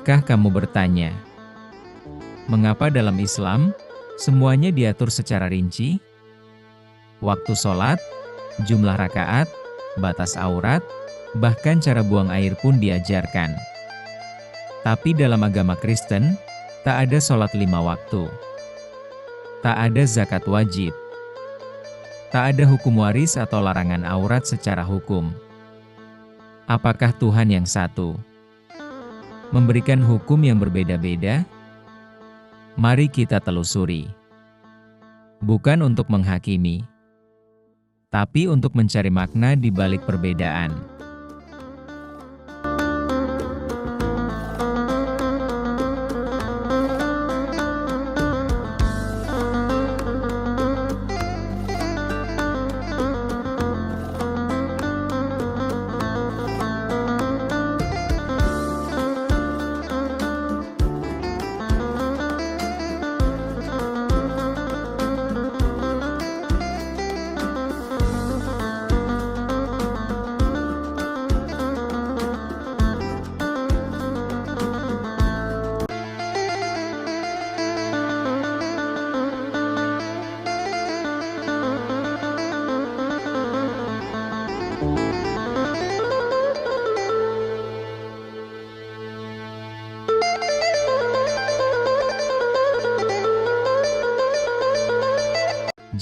Pernahkah kamu bertanya, mengapa dalam Islam semuanya diatur secara rinci? Waktu sholat, jumlah rakaat, batas aurat, bahkan cara buang air pun diajarkan. Tapi dalam agama Kristen, tak ada sholat 5 waktu. Tak ada zakat wajib. Tak ada hukum waris atau larangan aurat secara hukum. Apakah Tuhan yang satu memberikan hukum yang berbeda-beda? Mari kita telusuri. Bukan untuk menghakimi, tapi untuk mencari makna di balik perbedaan.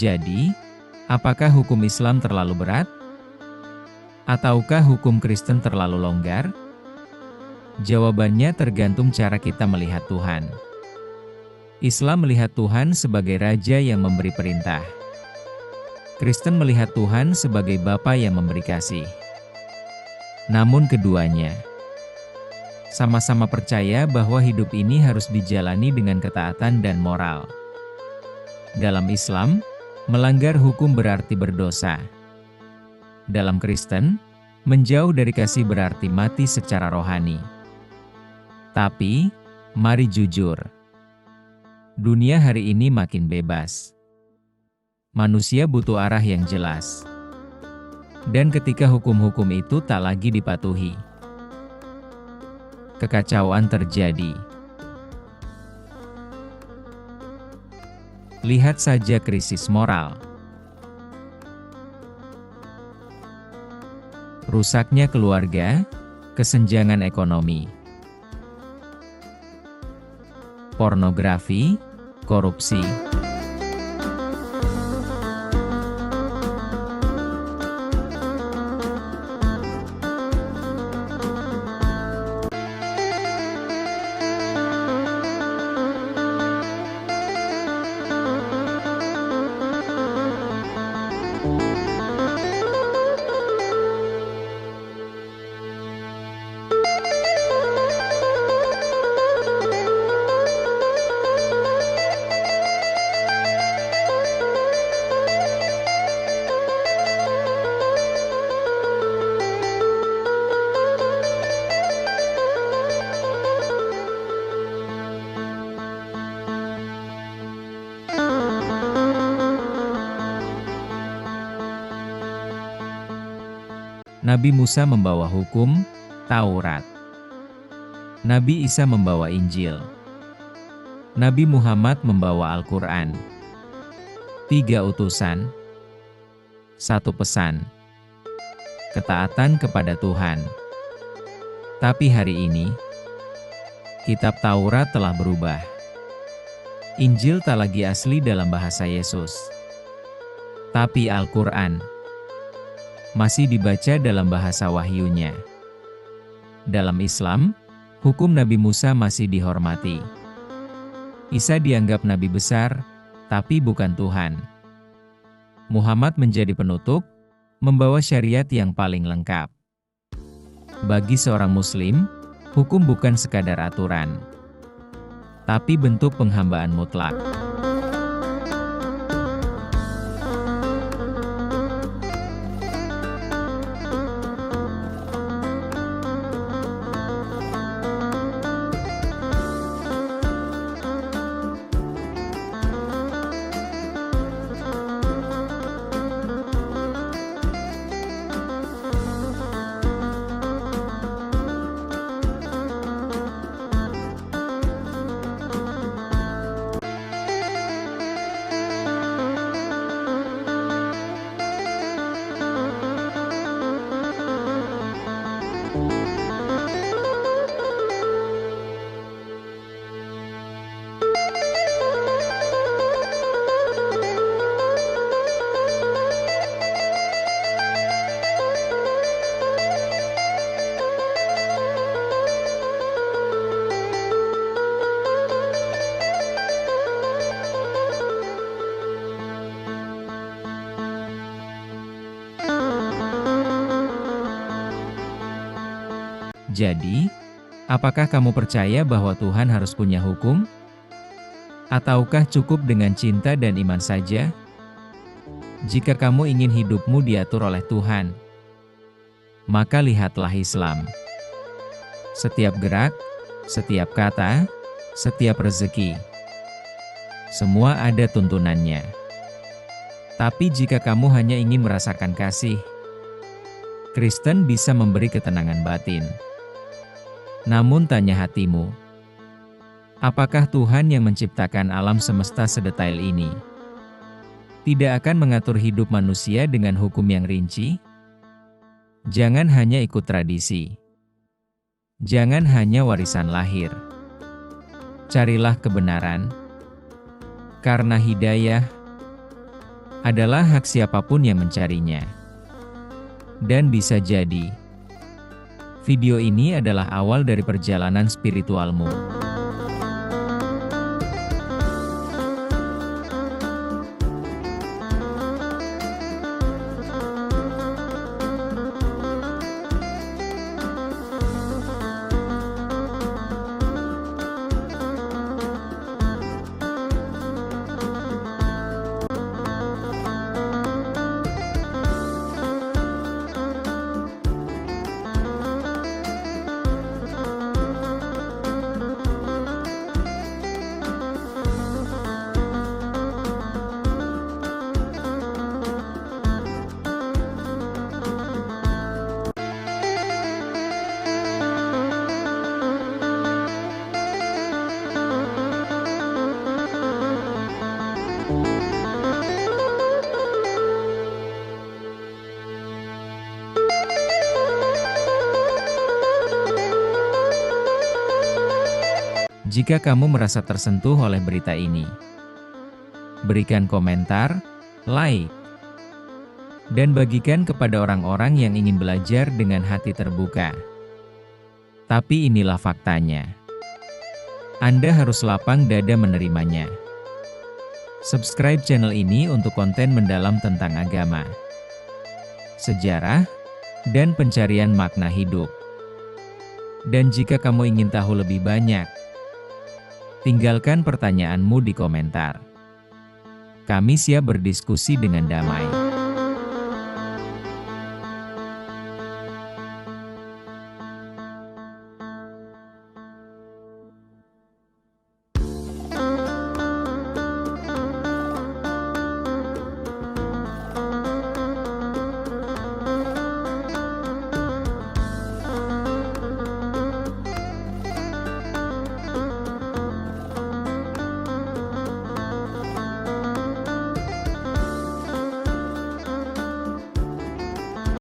Jadi, apakah hukum Islam terlalu berat? Ataukah hukum Kristen terlalu longgar? Jawabannya tergantung cara kita melihat Tuhan. Islam melihat Tuhan sebagai Raja yang memberi perintah. Kristen melihat Tuhan sebagai Bapa yang memberi kasih. Namun keduanya sama-sama percaya bahwa hidup ini harus dijalani dengan ketaatan dan moral. Dalam Islam, melanggar hukum berarti berdosa. Dalam Kristen, menjauh dari kasih berarti mati secara rohani. Tapi, mari jujur. Dunia hari ini makin bebas. Manusia butuh arah yang jelas. Dan ketika hukum-hukum itu tak lagi dipatuhi, kekacauan terjadi. Lihat saja krisis moral. Rusaknya keluarga, kesenjangan ekonomi, pornografi, korupsi. Nabi Musa membawa hukum, Taurat. Nabi Isa membawa Injil. Nabi Muhammad membawa Al-Quran. 3 utusan, 1 pesan. Ketaatan kepada Tuhan. Tapi hari ini, kitab Taurat telah berubah. Injil tak lagi asli dalam bahasa Yesus. Tapi Al-Quran masih dibaca dalam bahasa wahyunya. Dalam Islam, hukum Nabi Musa masih dihormati. Isa dianggap nabi besar, tapi bukan Tuhan. Muhammad menjadi penutup, membawa syariat yang paling lengkap. Bagi seorang Muslim, hukum bukan sekadar aturan, tapi bentuk penghambaan mutlak. Jadi, apakah kamu percaya bahwa Tuhan harus punya hukum? Ataukah cukup dengan cinta dan iman saja? Jika kamu ingin hidupmu diatur oleh Tuhan, maka lihatlah Islam. Setiap gerak, setiap kata, setiap rezeki, semua ada tuntunannya. Tapi jika kamu hanya ingin merasakan kasih, Kristen bisa memberi ketenangan batin. Namun tanya hatimu, apakah Tuhan yang menciptakan alam semesta sedetail ini tidak akan mengatur hidup manusia dengan hukum yang rinci? Jangan hanya ikut tradisi. Jangan hanya warisan lahir. Carilah kebenaran, karena hidayah adalah hak siapapun yang mencarinya. Dan bisa jadi, video ini adalah awal dari perjalanan spiritualmu. Jika kamu merasa tersentuh oleh berita ini, berikan komentar, like, dan bagikan kepada orang-orang yang ingin belajar dengan hati terbuka. Tapi inilah faktanya. Anda harus lapang dada menerimanya. Subscribe channel ini untuk konten mendalam tentang agama, sejarah, dan pencarian makna hidup. Dan jika kamu ingin tahu lebih banyak, tinggalkan pertanyaanmu di komentar. Kami siap berdiskusi dengan damai.